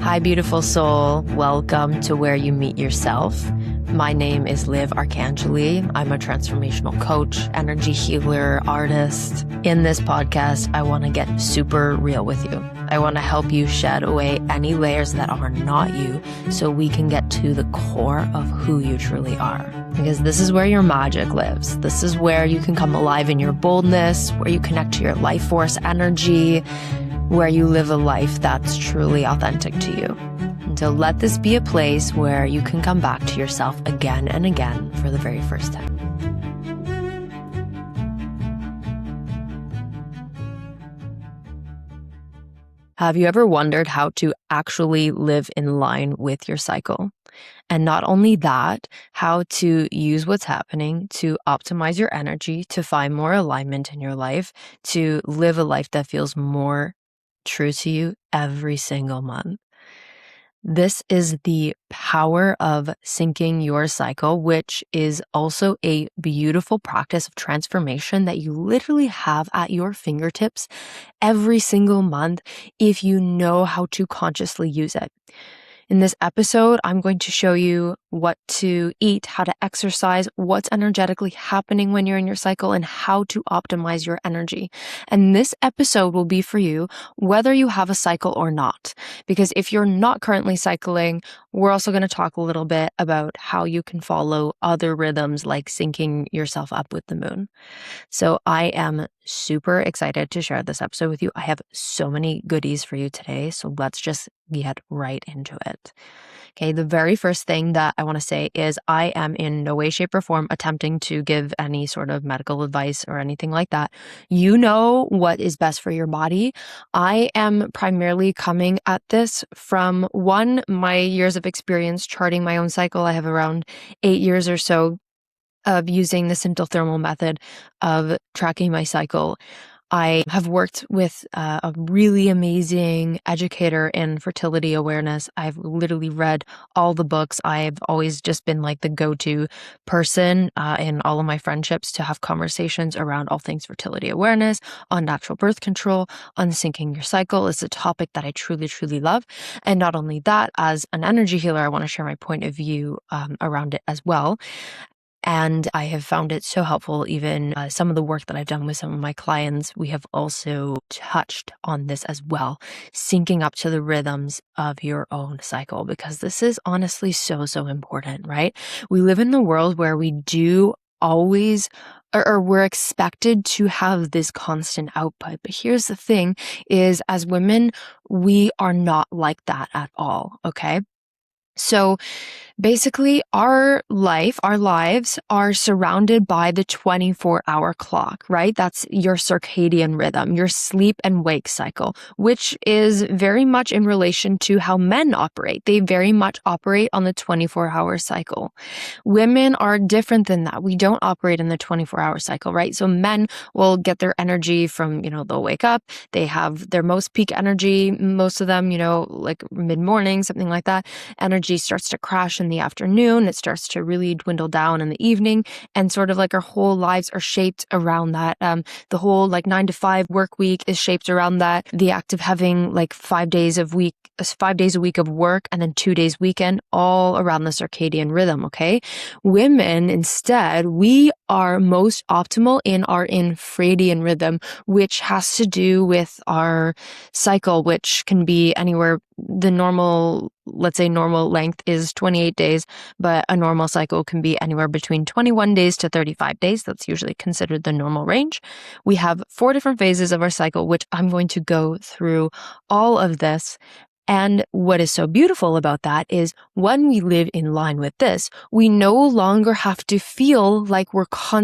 Hi, beautiful soul. Welcome to Where You Meet Yourself. My name is Liv Arcangeli. I'm a transformational coach, energy healer, artist. In this podcast, I want to get super real with you. I want to help you shed away any layers that are not you so we can get to the core of who you truly are. Because this is where your magic lives. This is where you can come alive in your boldness, where you connect to your life force energy, where you live a life that's truly authentic to you. And so let this be a place where you can come back to yourself again and again for the very first time. Have you ever wondered how to actually live in line with your cycle? And not only that, how to use what's happening to optimize your energy, to find more alignment in your life, to live a life that feels more true to you every single month. This is the power of syncing your cycle, which is also a beautiful practice of transformation that you literally have at your fingertips every single month if you know how to consciously use it. In this episode, I'm going to show you what to eat, how to exercise, what's energetically happening when you're in your cycle, and how to optimize your energy. And this episode will be for you whether you have a cycle or not. Because if you're not currently cycling, we're also going to talk a little bit about how you can follow other rhythms like syncing yourself up with the moon. So I am super excited to share this episode with you. I have so many goodies for you today. So let's just get right into it. Okay, the very first thing that I want to say is I am in no way, shape, or form attempting to give any sort of medical advice or anything like that. You know what is best for your body. I am primarily coming at this from my years of experience charting my own cycle. I have around 8 years or so of using the symptothermal method of tracking my cycle. I have worked with a really amazing educator in fertility awareness. I've literally read all the books. I've always just been like the go-to person in all of my friendships to have conversations around all things fertility awareness, on natural birth control, on syncing your cycle. It's a topic that I truly, truly love. And not only that, as an energy healer, I want to share my point of view around it as well. And I have found it so helpful, even some of the work that I've done with some of my clients, we have also touched on this as well, syncing up to the rhythms of your own cycle, because this is honestly so, so important, right? We live in the world where we do always, or we're expected to have this constant output. But here's the thing is, as women, we are not like that at all, okay? So basically, our lives are surrounded by the 24-hour clock, right? That's your circadian rhythm, your sleep and wake cycle, which is very much in relation to how men operate. They very much operate on the 24-hour cycle. Women are different than that. We don't operate in the 24-hour cycle, right? So men will get their energy from, they'll wake up, they have their most peak energy, most of them, like mid-morning, something like that. Energy starts to crash in the afternoon. It starts to really dwindle down in the evening, and sort of like our whole lives are shaped around that. The whole 9 to 5 work week is shaped around that. The act of having 5 days a week of work and then 2 days weekend, all around the circadian rhythm. Okay. Women, instead, we are most optimal in our infradian rhythm, which has to do with our cycle, which can be anywhere. The normal length is 28 days, but a normal cycle can be anywhere between 21 days to 35 days. That's usually considered the normal range. We have 4 different phases of our cycle, which I'm going to go through all of this. And what is so beautiful about that is when we live in line with this, we no longer have to feel like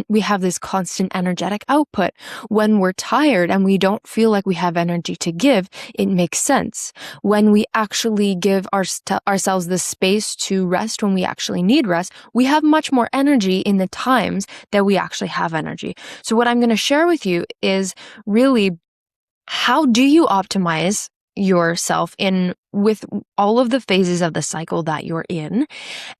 we have this constant energetic output. When we're tired and we don't feel like we have energy to give, it makes sense. When we actually give ourselves the space to rest, when we actually need rest, we have much more energy in the times that we actually have energy. So what I'm going to share with you is really, how do you optimize yourself with all of the phases of the cycle that you're in?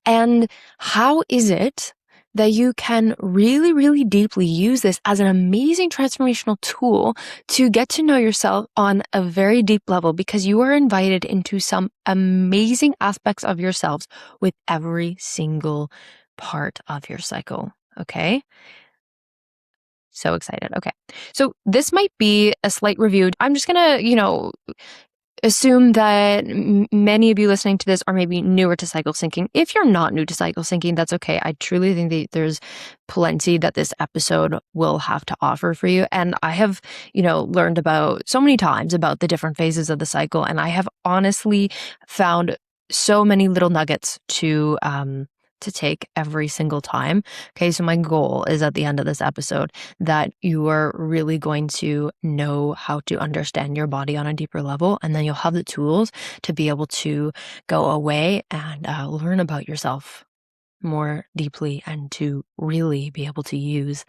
And how is it that you can really, really deeply use this as an amazing transformational tool to get to know yourself on a very deep level, because you are invited into some amazing aspects of yourselves with every single part of your cycle. Okay. So excited. Okay. So this might be a slight review. I'm just going to, assume that many of you listening to this are maybe newer to cycle syncing. If you're not new to cycle syncing, that's okay. I truly think that there's plenty that this episode will have to offer for you. And I have, learned about so many times about the different phases of the cycle. And I have honestly found so many little nuggets to take every single time. Okay, so my goal is at the end of this episode that you are really going to know how to understand your body on a deeper level, and then you'll have the tools to be able to go away and learn about yourself more deeply and to really be able to use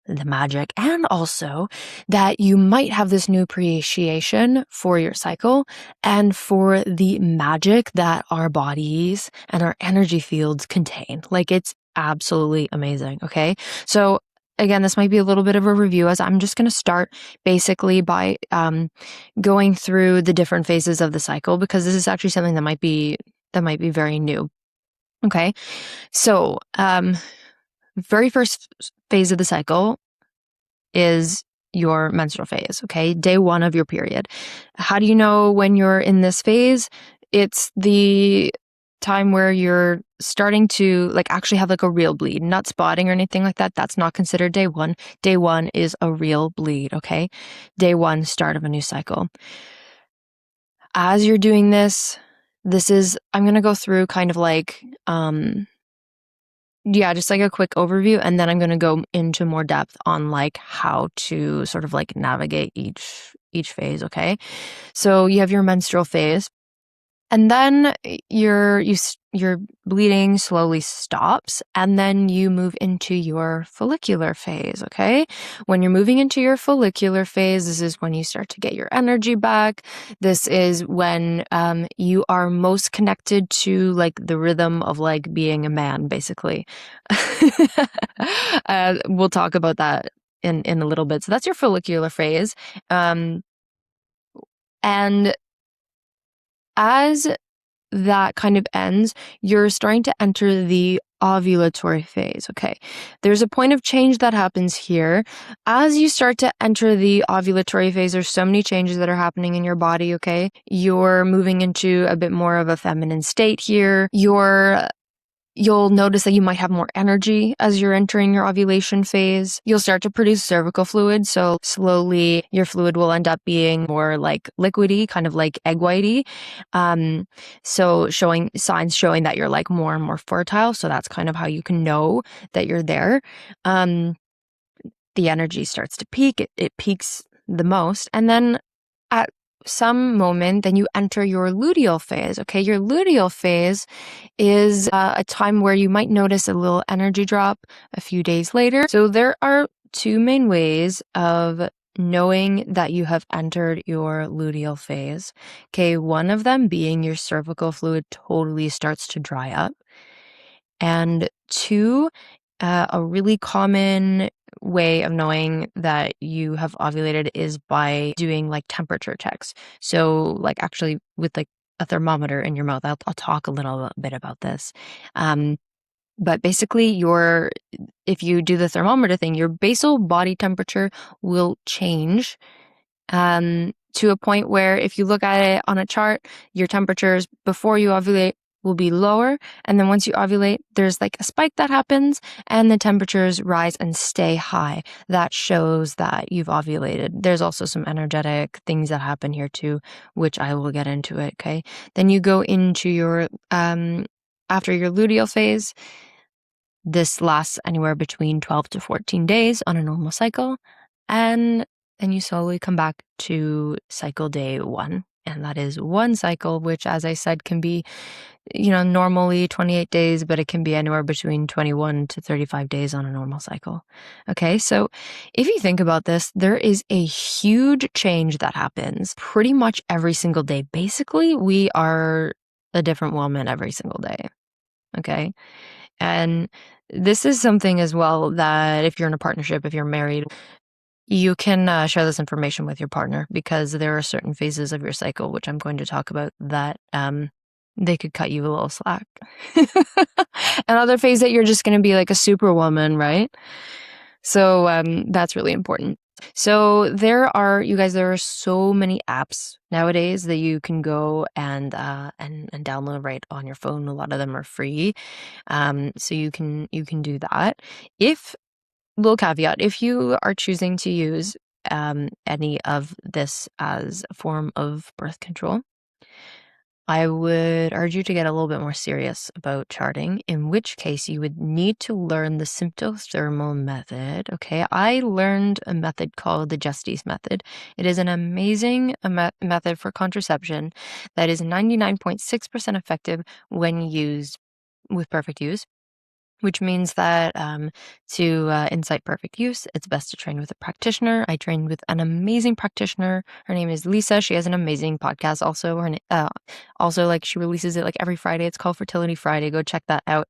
the magic, and also that you might have this new appreciation for your cycle and for the magic that our bodies and our energy fields contain. Like, it's absolutely amazing. Okay. So again, this might be a little bit of a review, as I'm just going to start basically by going through the different phases of the cycle, because this is actually something that might be very new. Okay. So, very first phase of the cycle is your menstrual phase, okay? Day 1 of your period. How do you know when you're in this phase? It's the time where you're starting to actually have a real bleed, not spotting or anything like that. That's not considered day 1. Day 1 is a real bleed, okay? Day 1, start of a new cycle. As you're doing this, I'm going to go through kind of just a quick overview, and then I'm going to go into more depth on how to sort of navigate each phase, okay? So you have your menstrual phase, and then your bleeding slowly stops, and then you move into your follicular phase, okay? When you're moving into your follicular phase, this is when you start to get your energy back. This is when you are most connected to the rhythm of being a man, basically. We'll talk about that in a little bit. So that's your follicular phase. And as that kind of ends, you're starting to enter the ovulatory phase, okay? There's a point of change that happens here. As you start to enter the ovulatory phase, there's so many changes that are happening in your body, okay? You're moving into a bit more of a feminine state here. You'll notice that you might have more energy as you're entering your ovulation phase. You'll start to produce cervical fluid. So slowly your fluid will end up being more liquidy, kind of like egg whitey. So showing signs that you're more and more fertile. So that's kind of how you can know that you're there. The energy starts to peak. It peaks the most. And then at some moment, then you enter your luteal phase. Okay, your luteal phase is a time where you might notice a little energy drop a few days later. So there are 2 main ways of knowing that you have entered your luteal phase. Okay, one of them being your cervical fluid totally starts to dry up. And 2, a really common way of knowing that you have ovulated is by doing temperature checks. So actually with a thermometer in your mouth. I'll talk a little bit about this. But basically if you do the thermometer thing, your basal body temperature will change to a point where if you look at it on a chart, your temperatures before you ovulate will be lower. And then once you ovulate, there's a spike that happens and the temperatures rise and stay high. That shows that you've ovulated. There's also some energetic things that happen here too, which I will get into it. Okay. Then you go into your, after your luteal phase. This lasts anywhere between 12 to 14 days on a normal cycle. And then you slowly come back to cycle day 1. And that is 1 cycle, which, as I said, can be normally 28 days, but it can be anywhere between 21 to 35 days on a normal cycle. Okay, so if you think about this, there is a huge change that happens pretty much every single day. Basically, we are a different woman every single day. Okay, and this is something as well that if you're in a partnership, if you're married, you can share this information with your partner, because there are certain phases of your cycle, which I'm going to talk about, that they could cut you a little slack. Another phase that you're just going to be like a superwoman, right? So that's really important. So there are so many apps nowadays that you can go and download right on your phone. A lot of them are free, so you can do that. If Little caveat, if you are choosing to use any of this as a form of birth control, I would urge you to get a little bit more serious about charting, in which case you would need to learn the symptothermal method. Okay, I learned a method called the Justice method. It is an amazing method for contraception that is 99.6% effective when used with perfect use, which means that to incite perfect use, it's best to train with a practitioner. I trained with an amazing practitioner. Her name is Lisa. She has an amazing podcast also. Also, like, she releases it like every Friday. It's called Fertility Friday. Go check that out.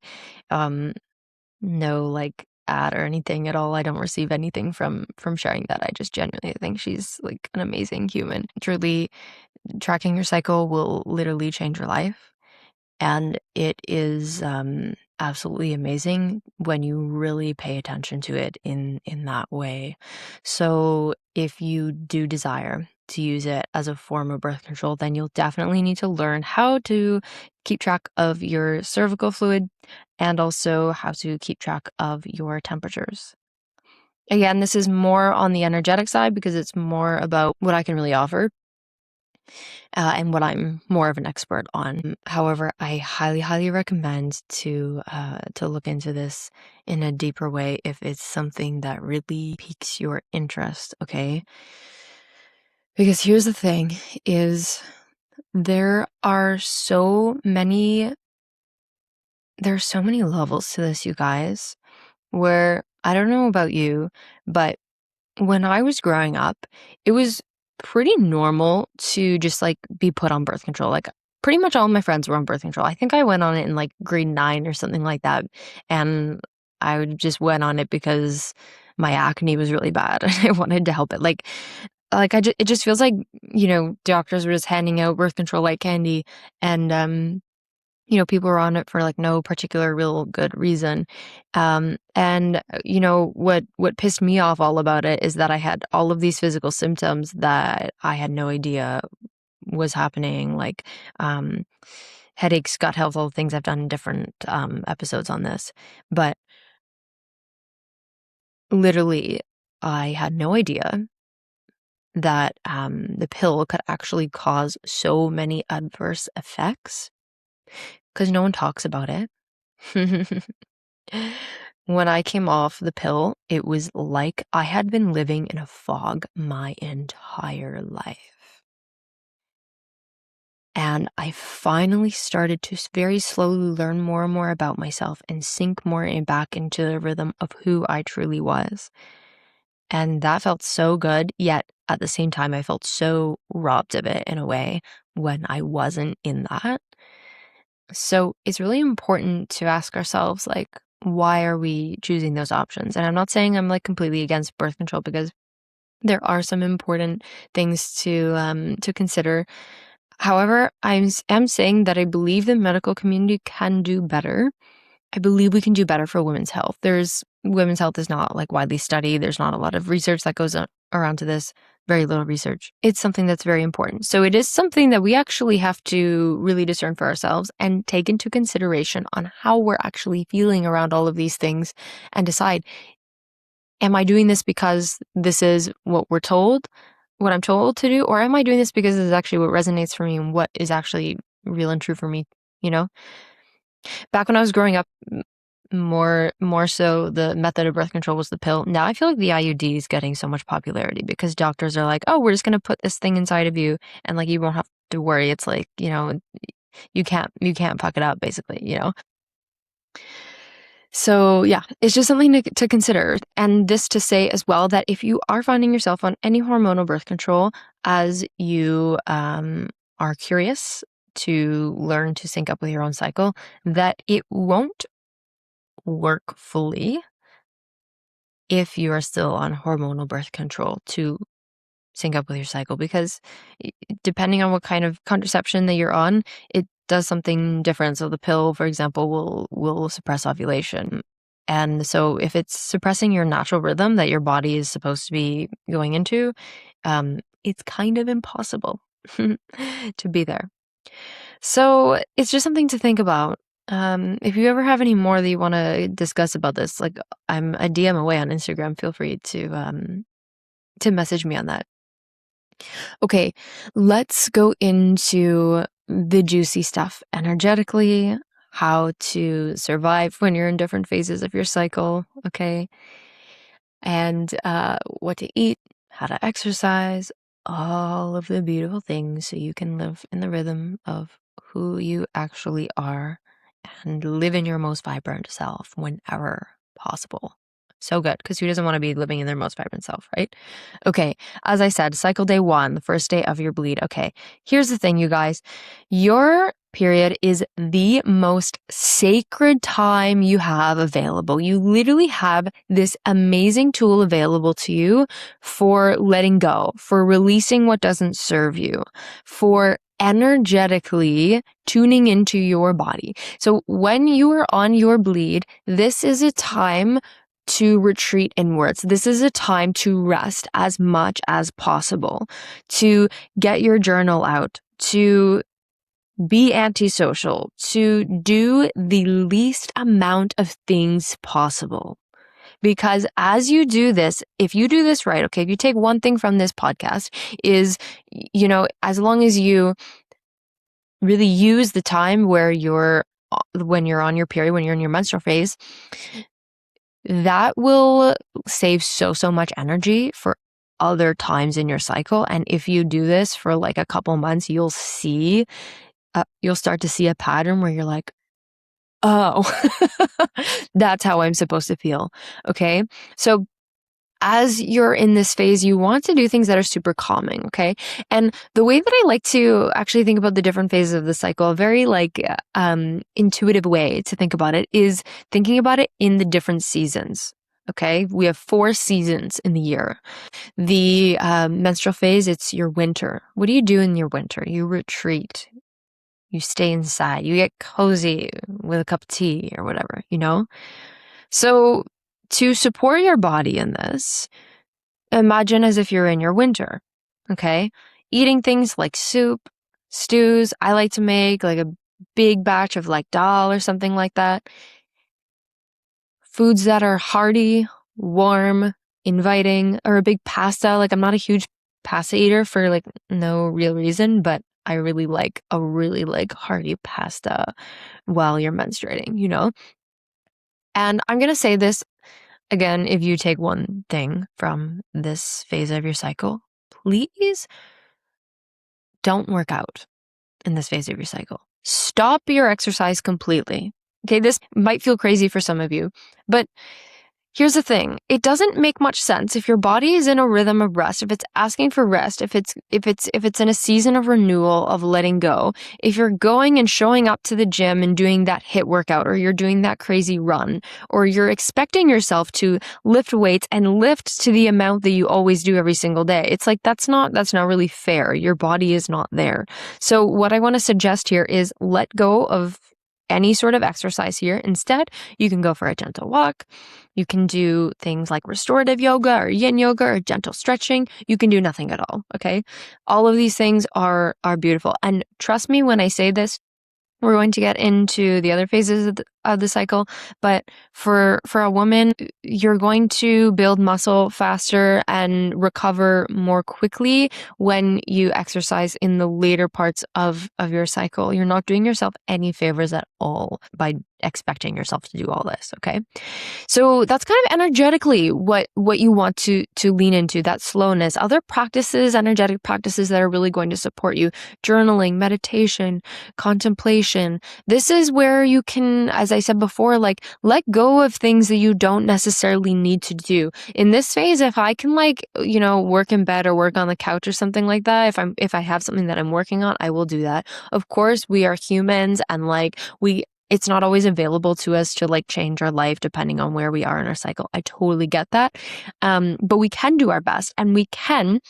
No like ad or anything at all. I don't receive anything from sharing that. I just genuinely think she's like an amazing human. Truly, tracking your cycle will literally change your life. And it is absolutely amazing when you really pay attention to it in that way. So if you do desire to use it as a form of birth control, then you'll definitely need to learn how to keep track of your cervical fluid, and also how to keep track of your temperatures. Again, this is more on the energetic side because it's more about what I can really offer, and what I'm more of an expert on. However, I highly, highly recommend to look into this in a deeper way if it's something that really piques your interest. Okay, because here's the thing: is there are so many levels to this, you guys. Where I don't know about you, but when I was growing up, it was pretty normal to just like be put on birth control. Like, pretty much all my friends were on birth control. I think I went on it in like grade 9 or something like that. And just went on it because my acne was really bad and I wanted to help it. It just feels like, doctors were just handing out birth control like candy, and people were on it for like no particular real good reason. What pissed me off all about it is that I had all of these physical symptoms that I had no idea was happening, like headaches, gut health, all the things I've done in different episodes on this. But literally, I had no idea that the pill could actually cause so many adverse effects, because no one talks about it. When I came off the pill, it was like I had been living in a fog my entire life. And I finally started to very slowly learn more and more about myself and sink more back into the rhythm of who I truly was. And that felt so good, yet at the same time, I felt so robbed of it in a way when I wasn't in that. So it's really important to ask ourselves, like, why are we choosing those options? And I'm not saying I'm like completely against birth control, because there are some important things to consider. However, am saying that I believe the medical community can do better. I believe we can do better for women's health. Women's health is not like widely studied. There's not a lot of research that goes around to this, very little research. It's something that's very important. So it is something that we actually have to really discern for ourselves and take into consideration on how we're actually feeling around all of these things, and decide, am I doing this because this is what I'm told to do? Or am I doing this because this is actually what resonates for me and what is actually real and true for me, you know? Back when I was growing up, more so the method of birth control was the pill. Now I feel like the IUD is getting so much popularity because doctors are like, oh, we're just going to put this thing inside of you and like you won't have to worry. It's like, you can't fuck it up, basically. So yeah, it's just something to consider. And this to say as well that if you are finding yourself on any hormonal birth control, as you are curious to learn to sync up with your own cycle, that it won't work fully if you are still on hormonal birth control to sync up with your cycle, because depending on what kind of contraception that you're on, it does something different. So the pill, for example, will suppress ovulation. And so if it's suppressing your natural rhythm that your body is supposed to be going into, it's kind of impossible to be there. So it's just something to think about. If you ever have any more that you want to discuss about this, like I'm a DM away on Instagram, feel free to message me on that. Okay, let's go into the juicy stuff energetically, how to survive when you're in different phases of your cycle, okay? And what to eat, how to exercise, all of the beautiful things so you can live in the rhythm of who you actually are and live in your most vibrant self whenever possible. So good, because who doesn't want to be living in their most vibrant self, right? Okay, as I said, cycle day 1, the first day of your bleed. Okay, here's the thing, you guys. Your period is the most sacred time you have available. You literally have this amazing tool available to you for letting go, for releasing what doesn't serve you, for energetically tuning into your body. So when you are on your bleed, this is a time to retreat inwards. This is a time to rest as much as possible, to get your journal out, to be antisocial, to do the least amount of things possible. Because as you do this, if you do this right, okay, if you take one thing from this podcast is, as long as you really use the time when you're on your period, when you're in your menstrual phase, that will save so much energy for other times in your cycle. And if you do this for like a couple months, you'll start to see a pattern where you're like, oh, that's how I'm supposed to feel. Okay. So as you're in this phase, you want to do things that are super calming. Okay. And the way that I like to actually think about the different phases of the cycle, a very intuitive way to think about it is thinking about it in the different seasons. Okay. We have 4 seasons in the year. The menstrual phase, it's your winter. What do you do in your winter? You retreat. You stay inside. You get cozy with a cup of tea or whatever, So to support your body in this, imagine as if you're in your winter, okay? Eating things like soup, stews. I like to make like a big batch of like dal or something like that. Foods that are hearty, warm, inviting, or a big pasta. Like I'm not a huge pasta eater for like no real reason, but I really like a really hearty pasta while you're menstruating, And I'm going to say this again, if you take one thing from this phase of your cycle, please don't work out in this phase of your cycle. Stop your exercise completely. Okay, this might feel crazy for some of you, but here's the thing. It doesn't make much sense if your body is in a rhythm of rest, if it's asking for rest, if it's in a season of renewal, of letting go, if you're going and showing up to the gym and doing that HIIT workout, or you're doing that crazy run, or you're expecting yourself to lift weights and lift to the amount that you always do every single day. It's like that's not really fair. Your body is not there. So what I want to suggest here is let go of any sort of exercise here. Instead, you can go for a gentle walk. You can do things like restorative yoga or yin yoga or gentle stretching. You can do nothing at all, okay? All of these things are beautiful. And trust me when I say this, we're going to get into the other phases of the cycle, but for a woman, you're going to build muscle faster and recover more quickly when you exercise in the later parts of your cycle. You're not doing yourself any favors at all by expecting yourself to do all this, okay? So that's kind of energetically what you want to lean into, that slowness. Other practices, energetic practices that are really going to support you: journaling, meditation, contemplation. This is where you can, as I said before, like let go of things that you don't necessarily need to do. In this phase, if I can work in bed or work on the couch or something like that, if I have something that I'm working on, I will do that. Of course, we are humans and it's not always available to us to like change our life depending on where we are in our cycle. I totally get that. But we can do our best, and we can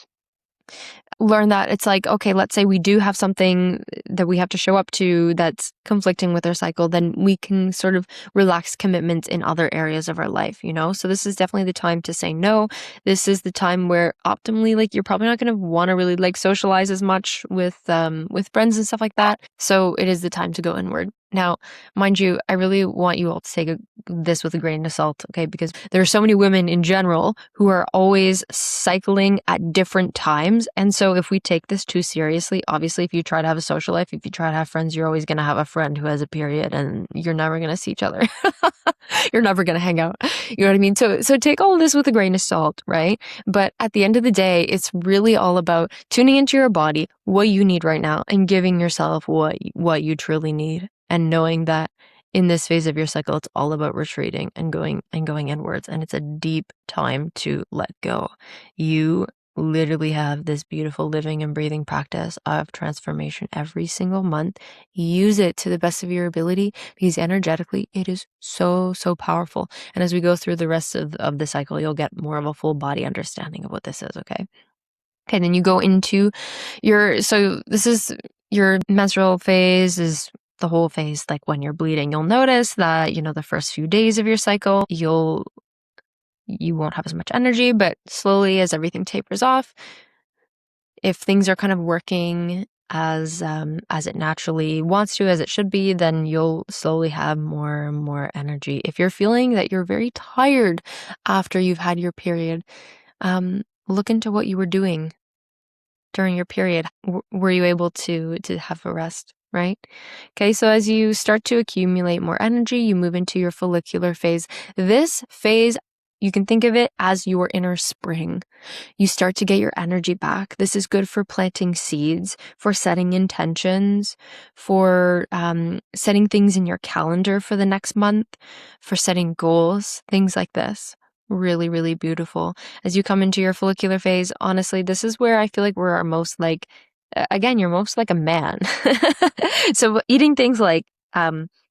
learn that it's like, okay, let's say we do have something that we have to show up to that's conflicting with our cycle, then we can sort of relax commitments in other areas of our life, you know? So this is definitely the time to say no. This is the time where optimally, like, you're probably not going to want to really like socialize as much with friends and stuff like that. So it is the time to go inward. Now, mind you, I really want you all to take this with a grain of salt, okay? Because there are so many women in general who are always cycling at different times. And so if we take this too seriously, obviously, if you try to have a social life, if you try to have friends, you're always going to have a friend who has a period, and you're never going to see each other. You're never going to hang out. You know what I mean? So take all of this with a grain of salt, right? But at the end of the day, it's really all about tuning into your body, what you need right now, and giving yourself what you truly need. And knowing that in this phase of your cycle, it's all about retreating and going inwards. And it's a deep time to let go. You literally have this beautiful living and breathing practice of transformation every single month. Use it to the best of your ability, because energetically it is so powerful. And as we go through the rest of the cycle, you'll get more of a full body understanding of what this is. Okay, then you go into this is your menstrual phase, is the whole phase. Like when you're bleeding, you'll notice that, the first few days of your cycle, you won't have as much energy, but slowly as everything tapers off, if things are kind of working as it naturally wants to, as it should be, then you'll slowly have more and more energy. If you're feeling that you're very tired after you've had your period, look into what you were doing during your period. Were you able to have a rest, right? Okay, so as you start to accumulate more energy, you move into your follicular phase. This phase, you can think of it as your inner spring. You start to get your energy back. This is good for planting seeds, for setting intentions, for setting things in your calendar for the next month, for setting goals, things like this. Really, really beautiful. As you come into your follicular phase, honestly, this is where I feel like we're our most like, again, you're most like a man. So eating things like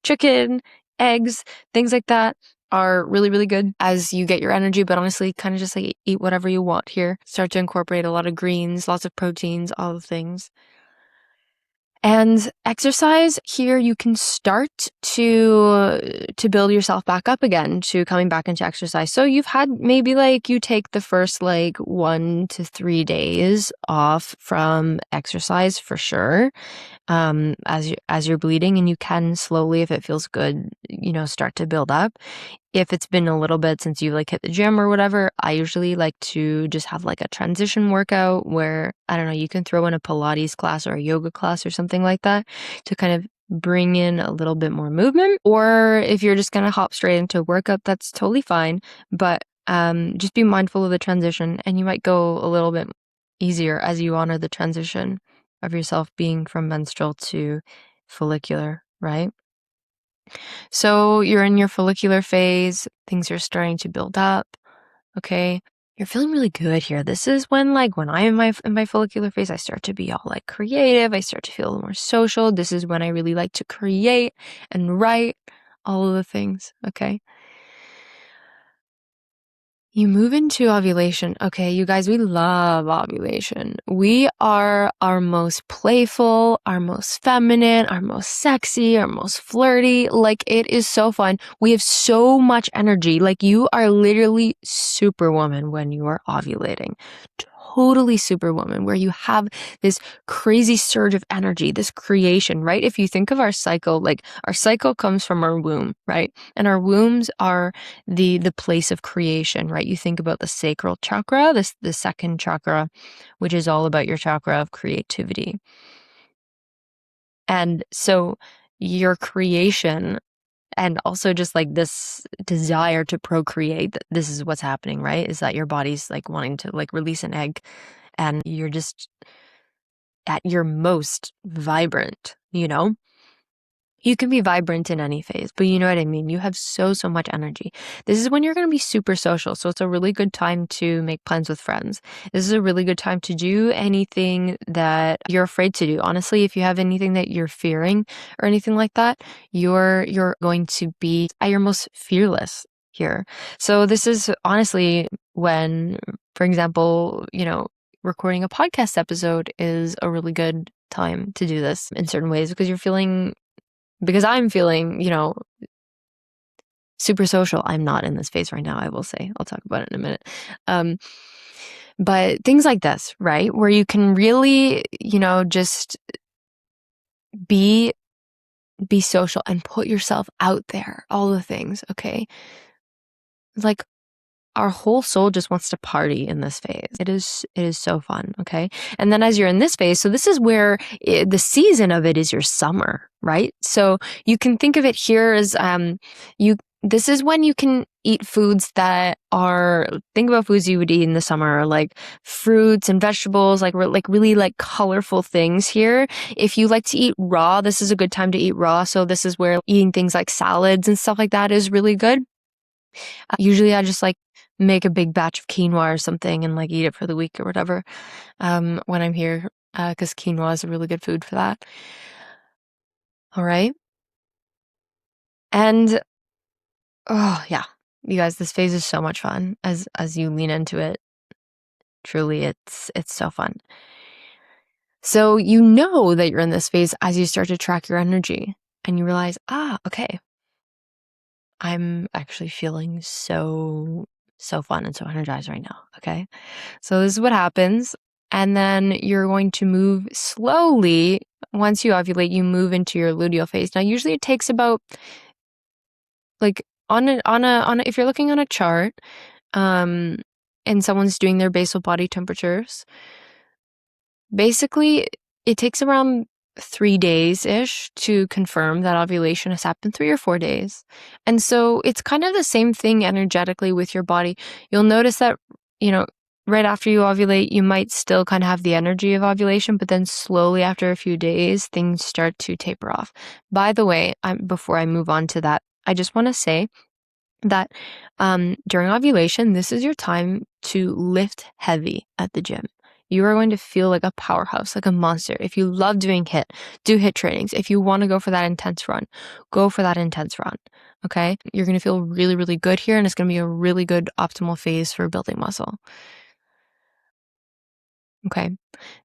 chicken, eggs, things like that are really, really good as you get your energy. But honestly, kind of just like eat whatever you want here. Start to incorporate a lot of greens, lots of proteins, all the things. And exercise here, you can start to build yourself back up again, to coming back into exercise. So you've had maybe like you take the first like 1 to 3 days off from exercise for sure, as you're bleeding, and you can slowly, if it feels good, start to build up. If it's been a little bit since you like hit the gym or whatever, I usually like to just have like a transition workout where, I don't know, you can throw in a Pilates class or a yoga class or something like that to kind of bring in a little bit more movement. Or if you're just going to hop straight into a workout, that's totally fine. But just be mindful of the transition, and you might go a little bit easier as you honor the transition of yourself being from menstrual to follicular, right? So you're in your follicular phase, things are starting to build up, okay? You're feeling really good here. This is when I'm in my follicular phase, I start to be all like creative. I start to feel a little more social. This is when I really like to create and write, all of the things, okay? You move into ovulation. Okay, you guys, we love ovulation. We are our most playful, our most feminine, our most sexy, our most flirty. Like, it is so fun. We have so much energy. Like, you are literally superwoman when you are ovulating. Totally superwoman, where you have this crazy surge of energy, this creation, right? If you think of our cycle, like our cycle comes from our womb, right? And our wombs are the place of creation, right? You think about the sacral chakra, the second chakra, which is all about your chakra of creativity. And so your creation, and also just like this desire to procreate, this is what's happening, right? Is that your body's like wanting to like release an egg, and you're just at your most vibrant, You can be vibrant in any phase, but you know what I mean? You have so much energy. This is when you're going to be super social. So it's a really good time to make plans with friends. This is a really good time to do anything that you're afraid to do. Honestly, if you have anything that you're fearing or anything like that, you're going to be at your most fearless here. So this is honestly when, for example, recording a podcast episode is a really good time to do this in certain ways because I'm feeling, super social. I'm not in this phase right now, I will say. I'll talk about it in a minute. But things like this, right? Where you can really, just be social and put yourself out there, all the things, okay? Like our whole soul just wants to party in this phase. It is so fun, okay? And then as you're in this phase, so this is where the season of it is your summer, right? So you can think of it here as this is when you can eat foods that think about foods you would eat in the summer, like fruits and vegetables, like really like colorful things here. If you like to eat raw, this is a good time to eat raw. So this is where eating things like salads and stuff like that is really good. Usually I just like make a big batch of quinoa or something and like eat it for the week or whatever when I'm here because quinoa is a really good food for that. All right. And oh yeah, you guys, this phase is so much fun as you lean into it. Truly, it's so fun. So you know that you're in this phase as you start to track your energy and you realize, okay, I'm actually feeling so fun and so energized right now. Okay. So this is what happens. And then you're going to move slowly. Once you ovulate, you move into your luteal phase. Now, usually it takes about like if you're looking on a chart, and someone's doing their basal body temperatures, basically it takes around 3 days-ish to confirm that ovulation has happened, 3 or 4 days. And so it's kind of the same thing energetically with your body. You'll notice that, right after you ovulate, you might still kind of have the energy of ovulation, but then slowly after a few days, things start to taper off. By the way, before I move on to that, I just want to say that during ovulation, this is your time to lift heavy at the gym. You are going to feel like a powerhouse, like a monster. If you love doing HIIT, do HIIT trainings. If you want to go for that intense run, go for that intense run. Okay? You're going to feel really, really good here, and it's going to be a really good optimal phase for building muscle. Okay.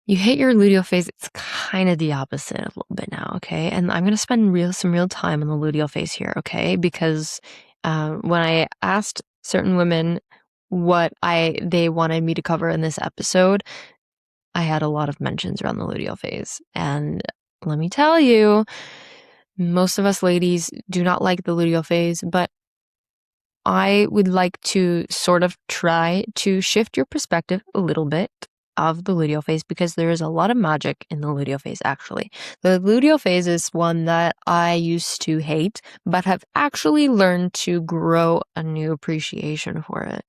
You hit your luteal phase, it's kind of the opposite a little bit now, okay? And I'm going to spend some real time on the luteal phase here, okay? Because when I asked certain women what they wanted me to cover in this episode, I had a lot of mentions around the luteal phase. And let me tell you, most of us ladies do not like the luteal phase, but I would like to sort of try to shift your perspective a little bit of the luteal phase because there is a lot of magic in the luteal phase, actually. The luteal phase is one that I used to hate, but have actually learned to grow a new appreciation for it.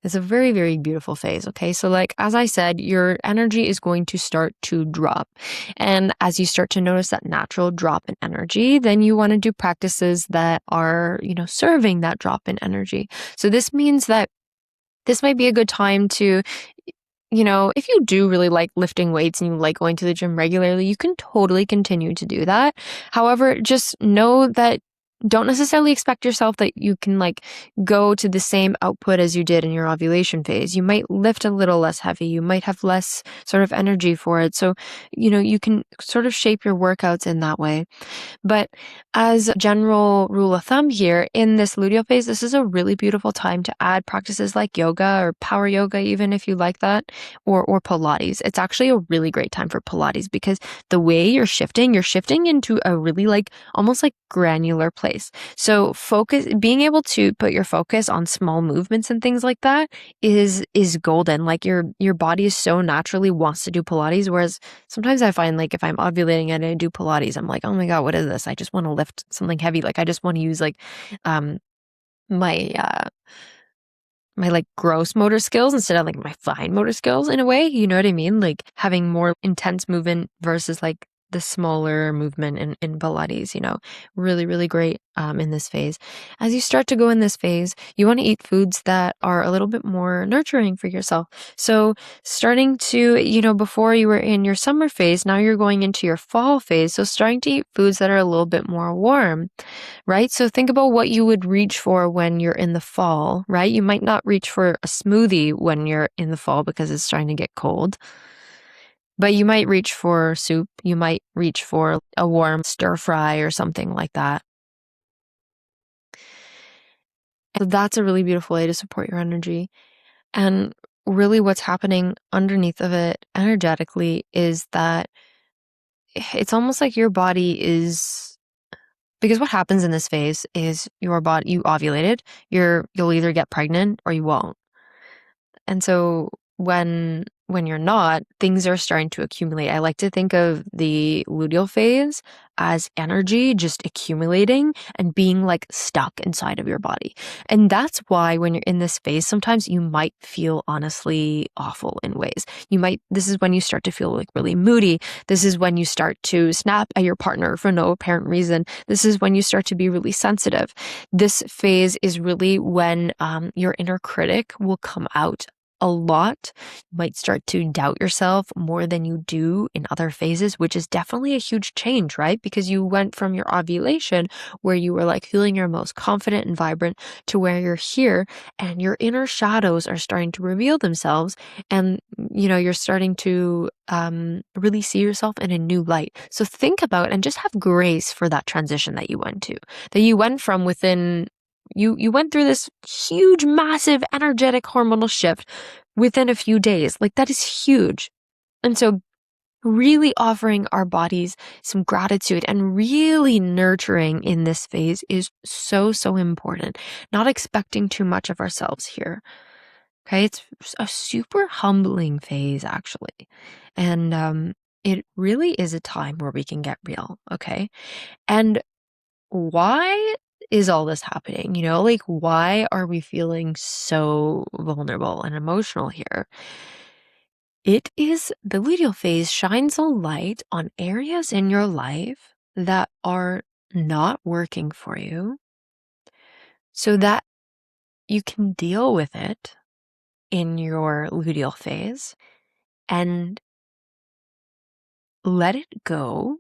It's a very, very beautiful phase, okay? So like, as I said, your energy is going to start to drop. And as you start to notice that natural drop in energy, then you want to do practices that are, serving that drop in energy. So this means that this might be a good time to, if you do really like lifting weights and you like going to the gym regularly, you can totally continue to do that. However, just know that don't necessarily expect yourself that you can like go to the same output as you did in your ovulation phase. You might lift a little less heavy. You might have less sort of energy for it. So, you can sort of shape your workouts in that way. But as a general rule of thumb here, in this luteal phase, this is a really beautiful time to add practices like yoga or power yoga, even if you like that, or Pilates. It's actually a really great time for Pilates because the way you're shifting into a really like almost like granular place. So being able to put your focus on small movements and things like that is golden. Like your body is so naturally wants to do Pilates, whereas sometimes I find like if I'm ovulating and I do Pilates, I'm like, oh my God, what is this? I just want to lift something heavy. Like I just want to use like my like gross motor skills instead of like my fine motor skills in a way. You know what I mean? Like having more intense movement versus like the smaller movement in Pilates, really, really great in this phase. As you start to go in this phase, you want to eat foods that are a little bit more nurturing for yourself. So starting to, before you were in your summer phase, now you're going into your fall phase. So starting to eat foods that are a little bit more warm, right? So think about what you would reach for when you're in the fall, right? You might not reach for a smoothie when you're in the fall because it's starting to get cold. But you might reach for soup. You might reach for a warm stir fry or something like that. And that's a really beautiful way to support your energy. And really what's happening underneath of it energetically is that it's almost like your body is, because what happens in this phase is your body, you ovulated, you'll either get pregnant or you won't. And so when you're not, things are starting to accumulate. I like to think of the luteal phase as energy just accumulating and being like stuck inside of your body. And that's why when you're in this phase, sometimes you might feel honestly awful in ways. This is when you start to feel like really moody. This is when you start to snap at your partner for no apparent reason. This is when you start to be really sensitive. This phase is really when your inner critic will come out a lot. You might start to doubt yourself more than you do in other phases, which is definitely a huge change, right? Because you went from your ovulation where you were like feeling your most confident and vibrant to where you're here and your inner shadows are starting to reveal themselves, and you're starting to really see yourself in a new light. So think about and just have grace for that transition that you went from within. You went through this huge, massive, energetic hormonal shift within a few days. Like, that is huge. And so really offering our bodies some gratitude and really nurturing in this phase is so, so important. Not expecting too much of ourselves here. Okay, it's a super humbling phase, actually. And it really is a time where we can get real, okay? And why is all this happening? Like, why are we feeling so vulnerable and emotional here? It is the luteal phase shines a light on areas in your life that are not working for you so that you can deal with it in your luteal phase and let it go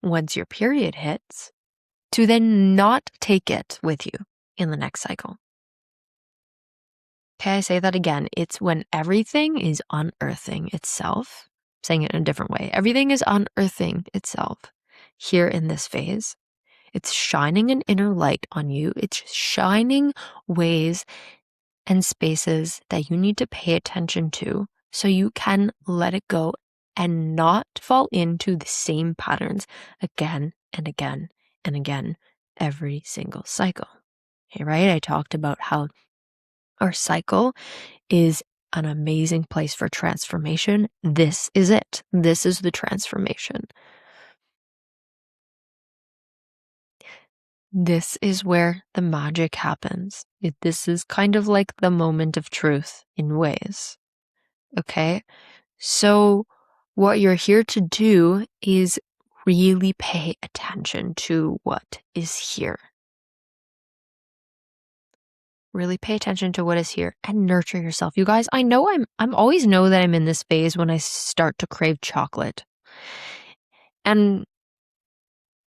once your period hits, to then not take it with you in the next cycle. Okay, I say that again. It's when everything is unearthing itself. I'm saying it in a different way. Everything is unearthing itself here in this phase. It's shining an inner light on you. It's shining ways and spaces that you need to pay attention to so you can let it go and not fall into the same patterns again and again and again every single cycle. Okay, right? I talked about how our cycle is an amazing place for transformation. This is it. This is the transformation. This is where the magic happens. This is kind of like the moment of truth in ways. Okay? So what you're here to do is really pay attention to what is here. Really pay attention to what is here and nurture yourself. You guys, I know I'm always know that I'm in this phase when I start to crave chocolate. And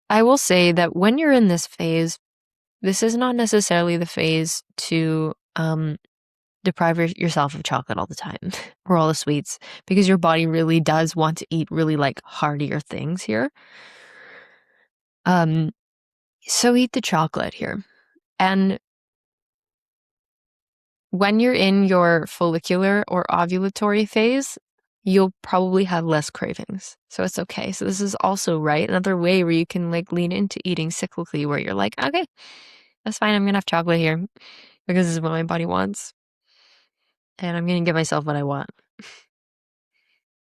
I will say that when you're in this phase, this is not necessarily the phase to deprive yourself of chocolate all the time or all the sweets, because your body really does want to eat really like heartier things here. So eat the chocolate here. And when you're in your follicular or ovulatory phase, you'll probably have less cravings. So it's okay. So this is also, right, another way where you can like lean into eating cyclically, where you're like, okay, that's fine. I'm going to have chocolate here because this is what my body wants. And I'm going to give myself what I want.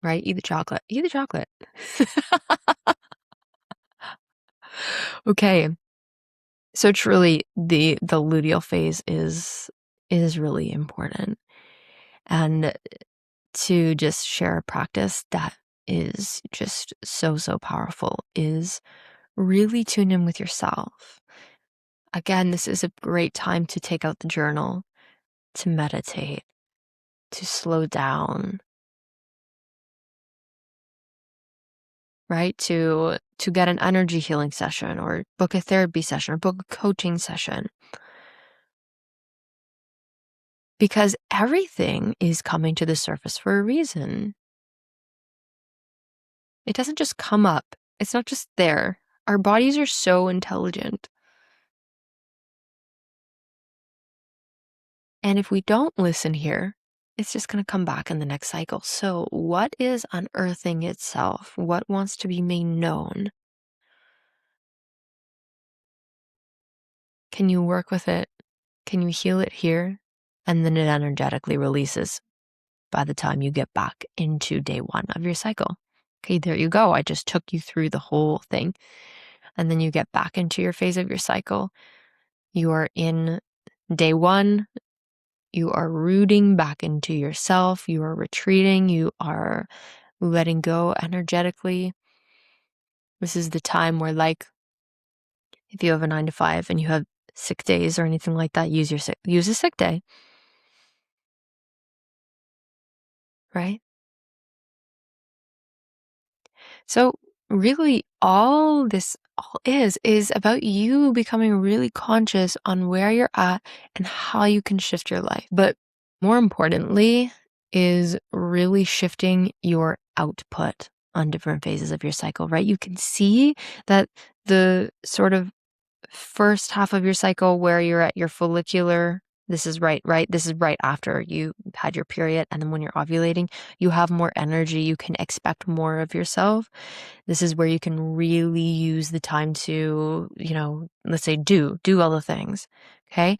Right? Eat the chocolate. Eat the chocolate. Okay. So truly the luteal phase is really important. And to just share a practice that is just so, so powerful is really tune in with yourself. Again, this is a great time to take out the journal, to meditate, to slow down, right? To get an energy healing session or book a therapy session or book a coaching session. Because everything is coming to the surface for a reason. It doesn't just come up. It's not just there. Our bodies are so intelligent. And if we don't listen here, it's just going to come back in the next cycle. So what is unearthing itself? What wants to be made known? Can you work with it? Can you heal it here? And then it energetically releases by the time you get back into day 1 of your cycle. Okay, there you go. I just took you through the whole thing. And then you get back into your phase of your cycle. You are in day 1. You are rooting back into yourself. You are retreating. You are letting go energetically. This is the time where, like, if you have a 9 to 5 and you have sick days or anything like that, use a sick day. Right? So really all this all is about you becoming really conscious on where you're at and how you can shift your life. But more importantly is really shifting your output on different phases of your cycle, right? You can see that the sort of first half of your cycle where you're at your follicular, this is right? This is right after you had your period. And then when you're ovulating, you have more energy. You can expect more of yourself. This is where you can really use the time to, let's say do all the things. Okay.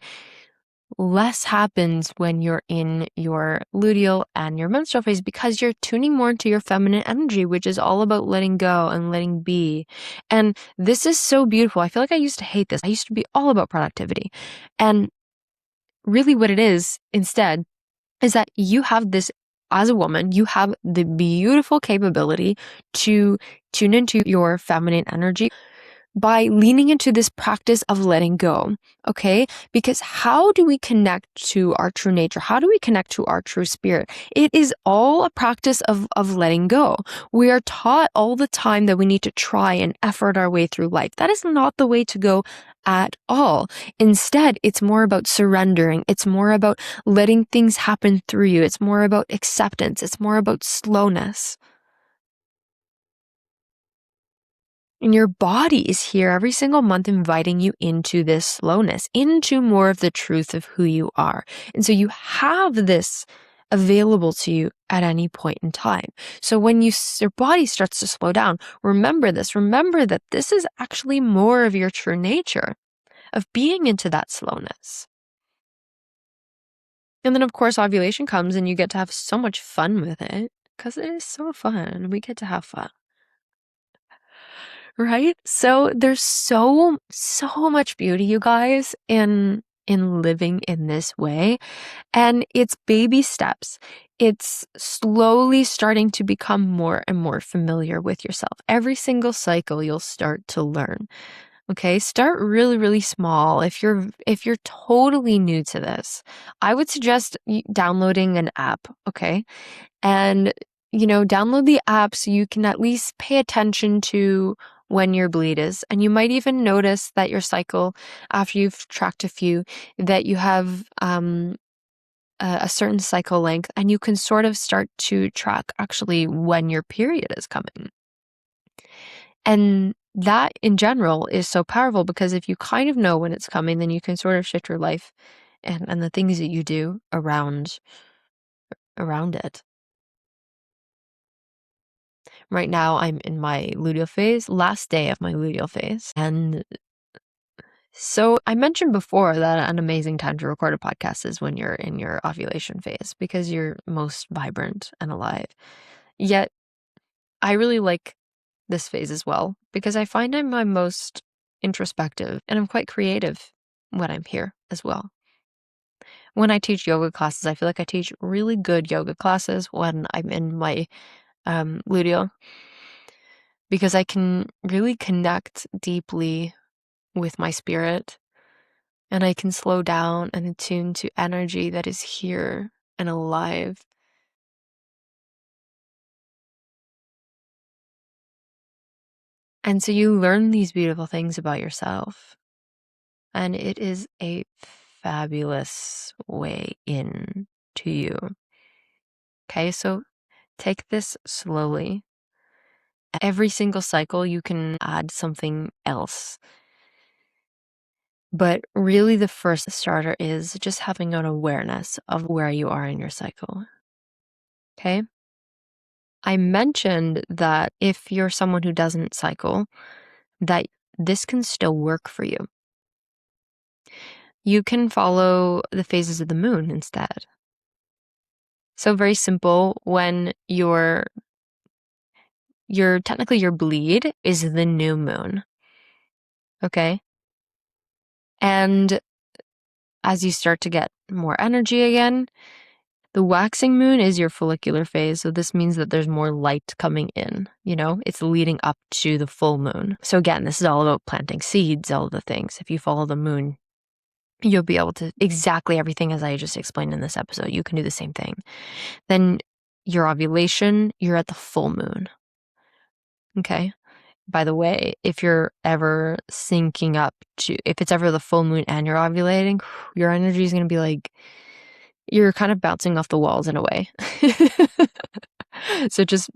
Less happens when you're in your luteal and your menstrual phase because you're tuning more into your feminine energy, which is all about letting go and letting be. And this is so beautiful. I feel like I used to hate this. I used to be all about productivity. And really what it is instead is that you have this, as a woman, you have the beautiful capability to tune into your feminine energy by leaning into this practice of letting go, okay? Because how do we connect to our true nature? How do we connect to our true spirit? It is all a practice of letting go. We are taught all the time that we need to try and effort our way through life. That is not the way to go at all. Instead, it's more about surrendering. It's more about letting things happen through you. It's more about acceptance. It's more about slowness. And your body is here every single month inviting you into this slowness, into more of the truth of who you are. And so you have this available to you at any point in time. So when your body starts to slow down, remember this. Remember that this is actually more of your true nature, of being into that slowness. And then, of course, ovulation comes and you get to have so much fun with it because it is so fun. We get to have fun. Right? So there's so much beauty, you guys, in living in this way. And it's baby steps. It's slowly starting to become more and more familiar with yourself. Every single cycle you'll start to learn. Okay? Start really, really small. If you're totally new to this, I would suggest downloading an app, okay? And download the app so you can at least pay attention to when your bleed is. And you might even notice that your cycle, after you've tracked a few, that you have a certain cycle length, and you can sort of start to track actually when your period is coming. And that in general is so powerful because if you kind of know when it's coming, then you can sort of shift your life and the things that you do around it. Right now, I'm in my luteal phase, last day of my luteal phase. And so I mentioned before that an amazing time to record a podcast is when you're in your ovulation phase because you're most vibrant and alive. Yet, I really like this phase as well because I find I'm my most introspective and I'm quite creative when I'm here as well. When I teach yoga classes, I feel like I teach really good yoga classes when I'm in my luteal, because I can really connect deeply with my spirit, and I can slow down and attune to energy that is here and alive. And so you learn these beautiful things about yourself, and it is a fabulous way in to you. Okay, so take this slowly. Every single cycle, you can add something else. But really, the first starter is just having an awareness of where you are in your cycle. Okay? I mentioned that if you're someone who doesn't cycle, that this can still work for you. You can follow the phases of the moon instead. So very simple, when your technically your bleed is the new moon. Okay? And as you start to get more energy again, the waxing moon is your follicular phase. So this means that there's more light coming in, it's leading up to the full moon. So again, this is all about planting seeds, all of the things. If you follow the moon, you'll be able to exactly everything as I just explained in this episode. You can do the same thing. Then your ovulation, you're at the full moon. Okay. By the way, if you're ever syncing up if it's ever the full moon and you're ovulating, your energy is going to be like, you're kind of bouncing off the walls in a way. So just,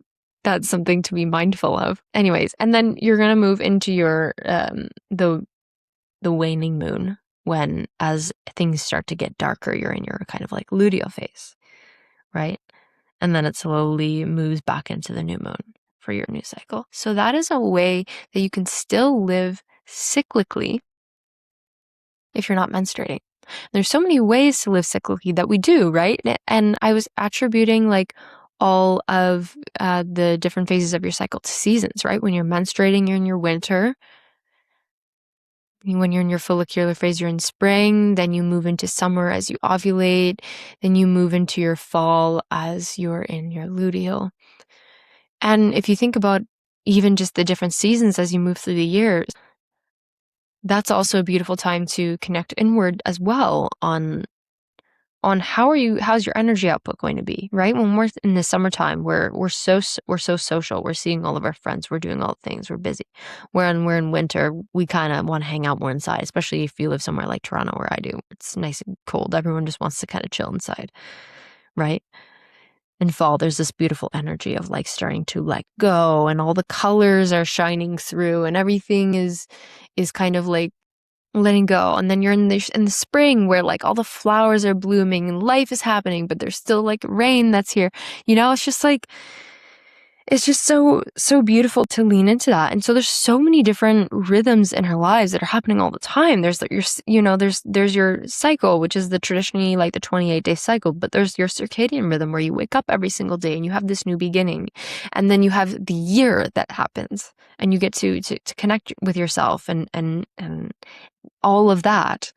that's something to be mindful of. Anyways, and then you're going to move into your, the waning moon, when as things start to get darker, you're in your kind of like luteal phase, right? And then it slowly moves back into the new moon for your new cycle. So that is a way that you can still live cyclically if you're not menstruating. There's so many ways to live cyclically that we do, right? And I was attributing like all of the different phases of your cycle to seasons, right? When you're menstruating, you're in your winter. When you're in your follicular phase, you're in spring. Then you move into summer as you ovulate. Then you move into your fall as you're in your luteal. And if you think about even just the different seasons as you move through the years, that's also a beautiful time to connect inward as well on how's your energy output going to be, right? When we're in the summertime, we're so social, we're seeing all of our friends, we're doing all the things, we're busy. When we're in winter, we kind of want to hang out more inside, especially if you live somewhere like Toronto, where I do. It's nice and cold. Everyone just wants to kind of chill inside, right? In fall, there's this beautiful energy of like starting to let go, and all the colors are shining through, and everything is kind of like letting go. And then you're in the spring, where like all the flowers are blooming and life is happening, but there's still like rain that's here. It's just like, it's just so beautiful to lean into that. And so there's so many different rhythms in our lives that are happening all the time. There's there's your cycle, which is the traditionally like the 28-day cycle, but there's your circadian rhythm, where you wake up every single day and you have this new beginning. And then you have the year that happens, and you get to connect with yourself and all of that.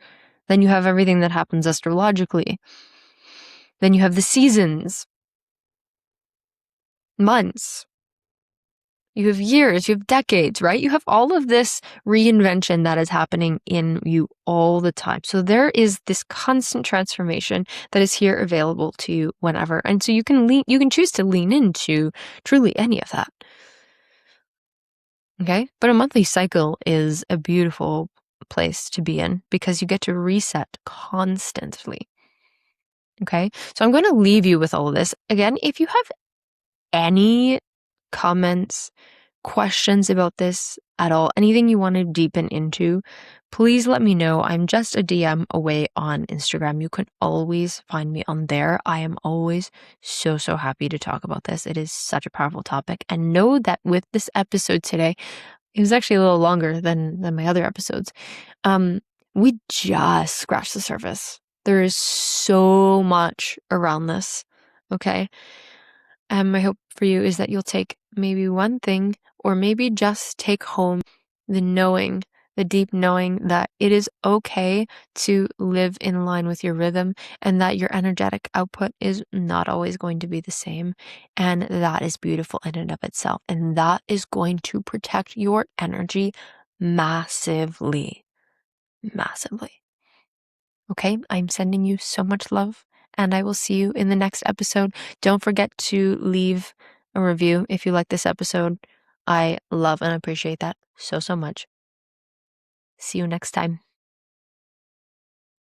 Then you have everything that happens astrologically. Then you have the seasons, months, you have years, you have decades, right? You have all of this reinvention that is happening in you all the time. So there is this constant transformation that is here available to you whenever. And so you can choose to lean into truly any of that. Okay? But a monthly cycle is a beautiful place to be in, because you get to reset constantly. Okay? So I'm going to leave you with all of this. Again, if you have any comments, questions about this at all, anything you want to deepen into, please let me know. I'm just a DM away on Instagram. You can always find me on there. I am always so happy to talk about this. It is such a powerful topic. And know that with this episode today, it was actually a little longer than my other episodes. We just scratched the surface. There is so much around this. Okay. My hope for you is that you'll take maybe one thing, or maybe just take home the knowing the deep knowing that it is okay to live in line with your rhythm and that your energetic output is not always going to be the same. And that is beautiful in and of itself. And that is going to protect your energy massively, massively. Okay, I'm sending you so much love, and I will see you in the next episode. Don't forget to leave a review if you like this episode. I love and appreciate that so, so much. See you next time.